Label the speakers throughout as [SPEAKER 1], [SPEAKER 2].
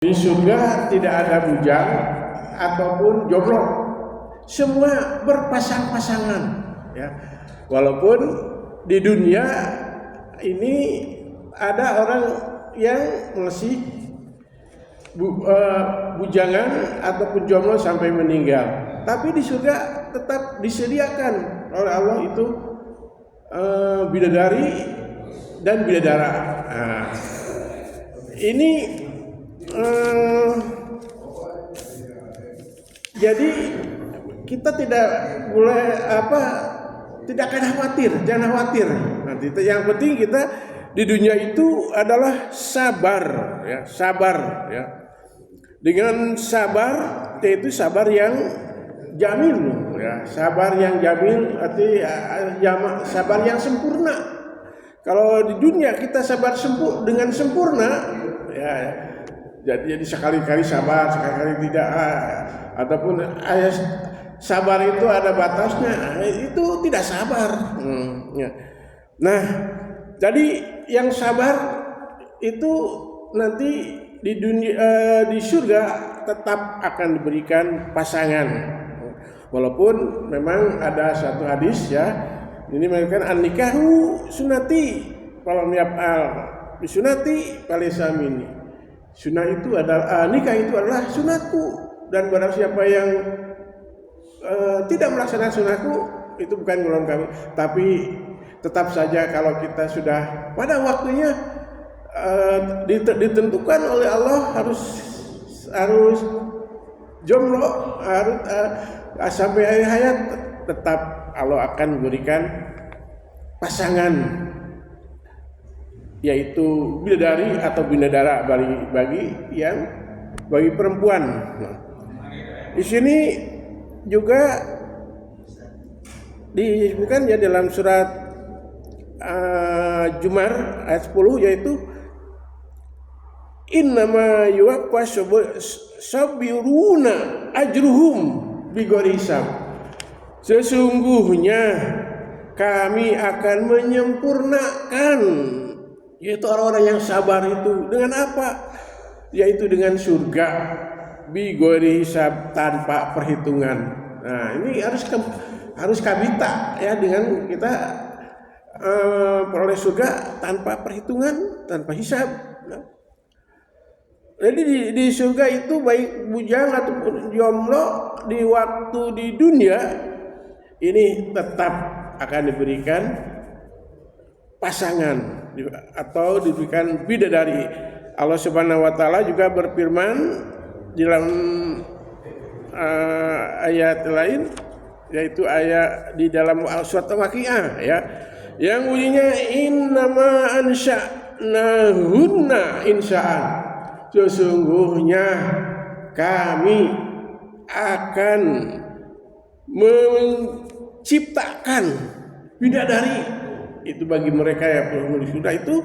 [SPEAKER 1] Di surga tidak ada bujang ataupun jomblo, semua berpasang-pasangan. Ya, walaupun di dunia ini ada orang yang masih bujangan ataupun jomblo sampai meninggal, tapi di surga tetap disediakan oleh Allah itu bidadari dan bidadara. Nah, ini jadi kita tidak boleh tidak akan khawatir, jangan khawatir. Nanti yang penting kita di dunia itu adalah sabar, ya, sabar, ya. Dengan sabar, yaitu sabar yang jamil, ya, sabar yang jamil arti sabar yang sempurna. Kalau di dunia kita sabar dengan sempurna, ya, jadi sekali-kali sabar, sekali-kali tidak, ataupun sabar itu ada batasnya, itu tidak sabar. Ya. Nah, jadi yang sabar itu nanti di dunia, di surga tetap akan diberikan pasangan. Walaupun memang ada satu hadis, ya, ini mengatakan an-nikahu sunati falam yaf'al bisunati falaysa minni. Sunnah itu adalah nikah itu adalah sunatku, dan barang siapa yang tidak melaksanakan sunnahku itu bukan golongan kami. Tapi tetap saja kalau kita sudah pada waktunya ditentukan oleh Allah harus jomblo, harus sampai akhir hayat, tetap Allah akan memberikan pasangan, yaitu bidadari atau bidadara bagi perempuan. Nah, di sini juga disebutkan, ya, dalam surat Zumar ayat 10, yaitu innama yuwaffas sabiruna ajruhum bighairi hisab. Sesungguhnya kami akan menyempurnakan, yaitu orang-orang yang sabar itu dengan apa? Yaitu dengan surga bighairi hisab, tanpa perhitungan. Nah, ini harus kabita, ya, dengan kita peroleh surga tanpa perhitungan, tanpa hisab. Nah, jadi di surga itu baik bujang ataupun jomblo di waktu di dunia ini tetap akan diberikan pasangan atau diberikan bidadari. Allah Subhanahu wa taala juga berfirman dalam ayat lain, yaitu ayat di dalam surat Waqiah, ya, yang bunyinya innama ansha'nahunna insya'an. Sesungguhnya kami akan menciptakan bidadari itu bagi mereka yang penghuni surga itu,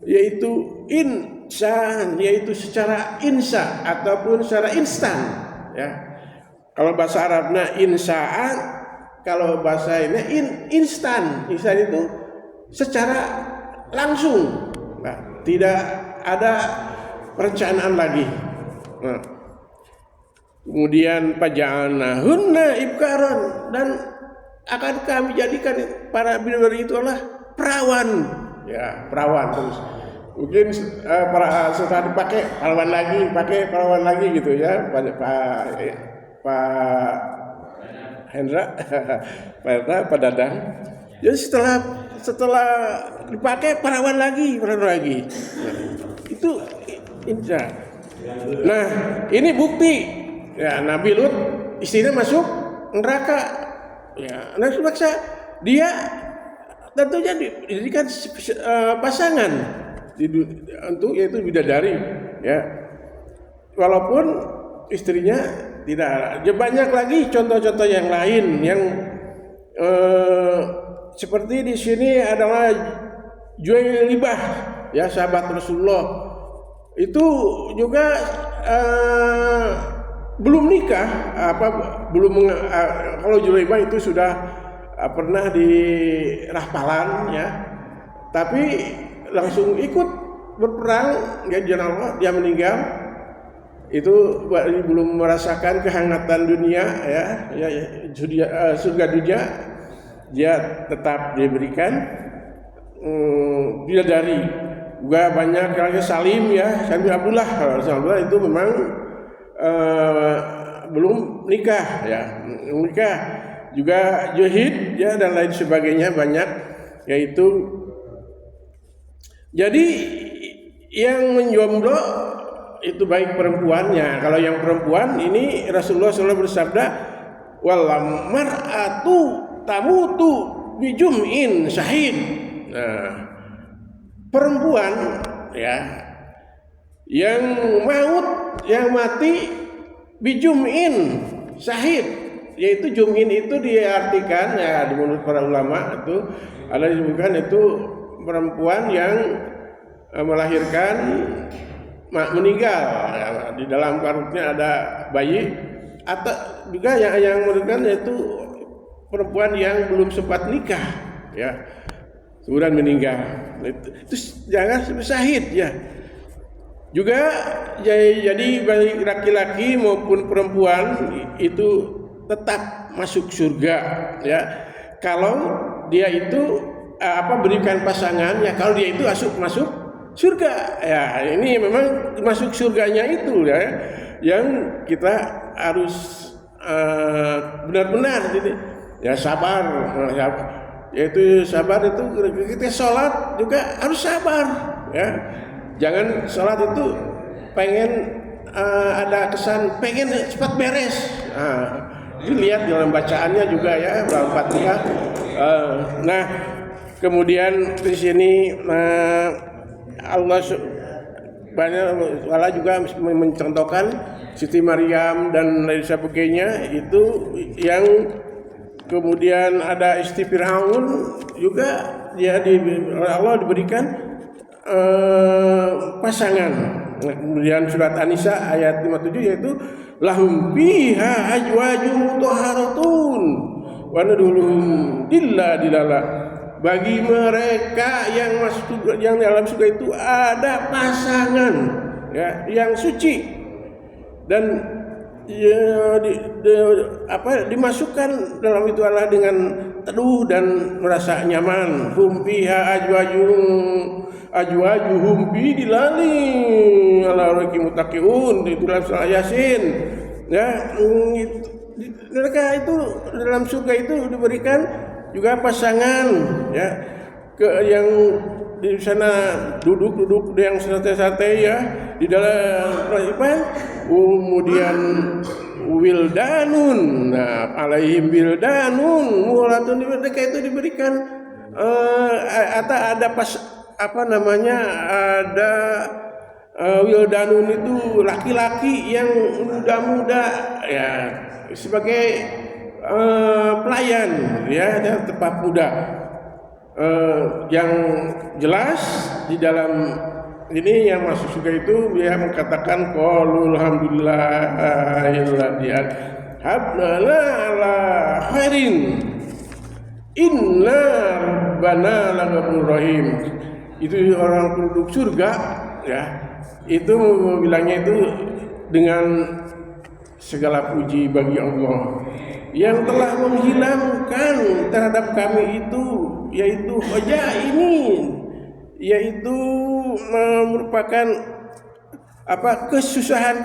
[SPEAKER 1] yaitu insan, yaitu secara insa ataupun secara instan, ya. Kalau bahasa Arabnya insaan, kalau bahasa ini instan. Instan itu secara langsung, nah, tidak ada perencanaan lagi. Nah, kemudian faja'alnahunna ibkaran, dan akan kami jadikan para bidadari itu adalah perawan, ya, perawan terus. Mungkin setelah dipakai perawan lagi gitu, ya, Pak Hendra, Pak Dadang. Jadi setelah dipakai perawan lagi. Nah, itu insya. Nah, ini bukti, ya, Nabi Lut istrinya masuk neraka, ya, nah, sebabnya dia tentunya dijadikan pasangan untuk, yaitu bidadari, ya, walaupun istrinya tidak. Banyak lagi contoh-contoh yang lain yang seperti di sini adalah Juwairiyah, ya, sahabat Rasulullah. Itu juga belum nikah, kalau Juwairiyah itu sudah pernah di rahpalan, ya, tapi langsung ikut berperang, ya, jalan Allah, dia meninggal. itu belum merasakan kehangatan dunia surga dunia, dia tetap diberikan bidadari. Juga banyak lagi Salim Abdullah. Abdullah itu memang belum nikah nikah. Juga Juhid dan lain sebagainya banyak, yaitu jadi yang menjomblo itu baik perempuannya. Kalau yang perempuan ini Rasulullah SAW bersabda, wal mar'atu tamutu bijum'in syahid. Nah, perempuan yang mati bijum'in syahid, yaitu jum'in itu diartikan di menurut para ulama itu ada disebutkan itu perempuan yang melahirkan meninggal, di dalam perutnya ada bayi, atau juga yang melahirkan yaitu perempuan yang belum sempat nikah kemudian meninggal, itu jangan syahid juga. Jadi baik laki-laki maupun perempuan itu tetap masuk surga kalau dia itu berikan pasangan, kalau dia itu masuk surga. Ini memang masuk surganya itu yang kita harus benar-benar sabar. Yaitu sabar itu kita sholat juga harus sabar jangan sholat itu pengen ada kesan pengen cepat beres. Dilihat dalam bacaannya juga Al-Fatihah. Nah, kemudian di sini Allah juga mencontohkan Siti Maryam dan lain sebagainya, itu yang kemudian ada istri Firaun juga Allah diberikan pasangan. Kemudian surat An-Nisa ayat 57 yaitu lahum fiha azwajun mutahharatun wa nadkhuluhum dilala. Bagi mereka yang masuk yang dalam surga itu ada pasangan yang suci dan dimasukkan dalam itu Allah dengan teduh dan merasa nyaman. Hum fiha ajwajuhum bi dilali ala raqi mutaqiun, itu dalam surah Yasin. Mereka itu dalam surga itu diberikan juga pasangan yang di sana duduk yang santai-santai di dalam kemudian wildanun alaihim wildanun mulatun, mereka itu diberikan ada ada wildanun itu laki-laki yang muda-muda sebagai pelayan dan tetap muda. Yang jelas di dalam ini yang masuk surga itu dia mengatakan qaulul hamdulillahilladzi habnana ala khairin inna rabbana laghafurur rahim. Itu orang penduduk surga itu bilangnya itu dengan segala puji bagi Allah yang telah menghilangkan terhadap kami itu, yaitu yaitu merupakan kesusahan.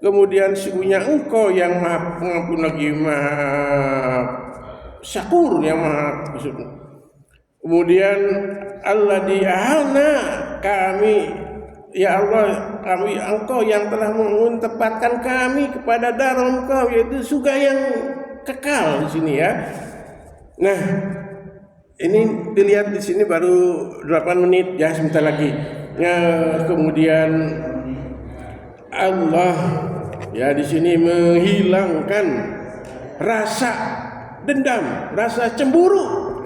[SPEAKER 1] Kemudian sesungguhnya Engkau yang Maha Pengampun lagi Maha Syakur, yang Maha Bersyukur. Kemudian Allah diahana kami, ya Allah, Engkau yang telah menempatkan kami kepada darul Engkau, yaitu surga yang kekal di sini Nah, ini dilihat di sini baru 8 menit sebentar lagi. Kemudian Allah di sini menghilangkan rasa dendam, rasa cemburu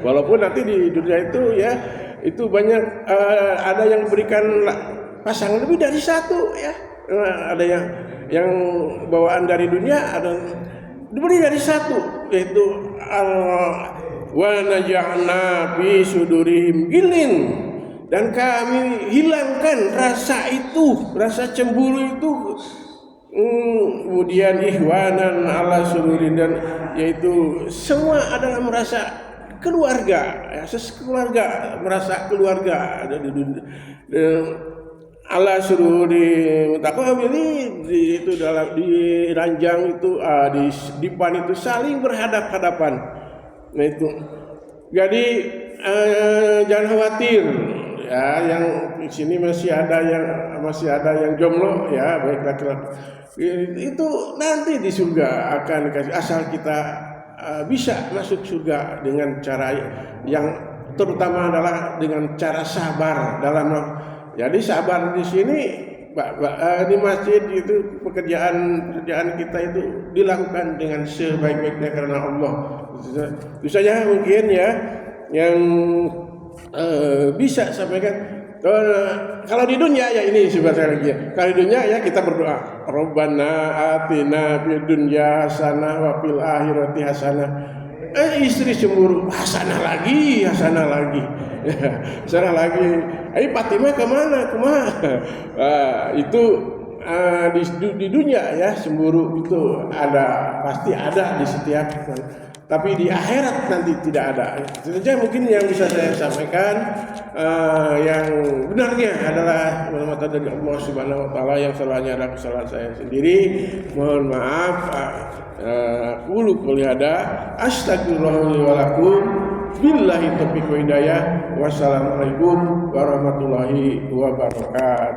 [SPEAKER 1] walaupun nanti di dunia itu itu banyak ada yang berikan pasangan lebih dari satu ada yang bawaan dari dunia, ada diberi dari satu, yaitu wa naj'alna fi sudurihim gilin, dan kami hilangkan rasa itu, rasa cemburu itu. Kemudian ihwanan ala sururin, dan yaitu semua adalah merasa keluarga, ya, keluarga, merasa keluarga ada di dunia. Ala sururi mutaqabili, itu dalam di ranjang itu, di dipan itu saling berhadap-hadapan. Nah itu. Jadi jangan khawatir ya, yang di sini masih ada yang jomblo ya, baik laki-laki itu nanti di surga akan dikasih, asal kita bisa masuk surga dengan cara yang terutama adalah dengan cara sabar dalam. Jadi sabar di sini di masjid itu pekerjaan kita itu dilakukan dengan sebaik-baiknya karena Allah. Itu saja mungkin ya yang bisa sampaikan. Kalau di dunia ya ini sebenarnya lagi ya. Kalau di dunia ya kita berdoa, Rabbana atina fid dunya hasanah wa fil akhirati hasanah. Istri cemburu, hasanah lagi. Hasanah lagi. Fatimah kemana? Itu di dunia ya, cemburu itu pasti ada di setiap. Tapi di akhirat nanti tidak ada. Itu saja mungkin yang bisa saya sampaikan. Yang benarnya adalah mata dari Allah Subhanahu Wa Taala, yang salahnya adalah kesalahan saya sendiri. Mohon maaf. Qulu qouli hada, astagfirullahi wa lakum. Billahi taufiq wa hidayah. Wassalamualaikum warahmatullahi wabarakatuh.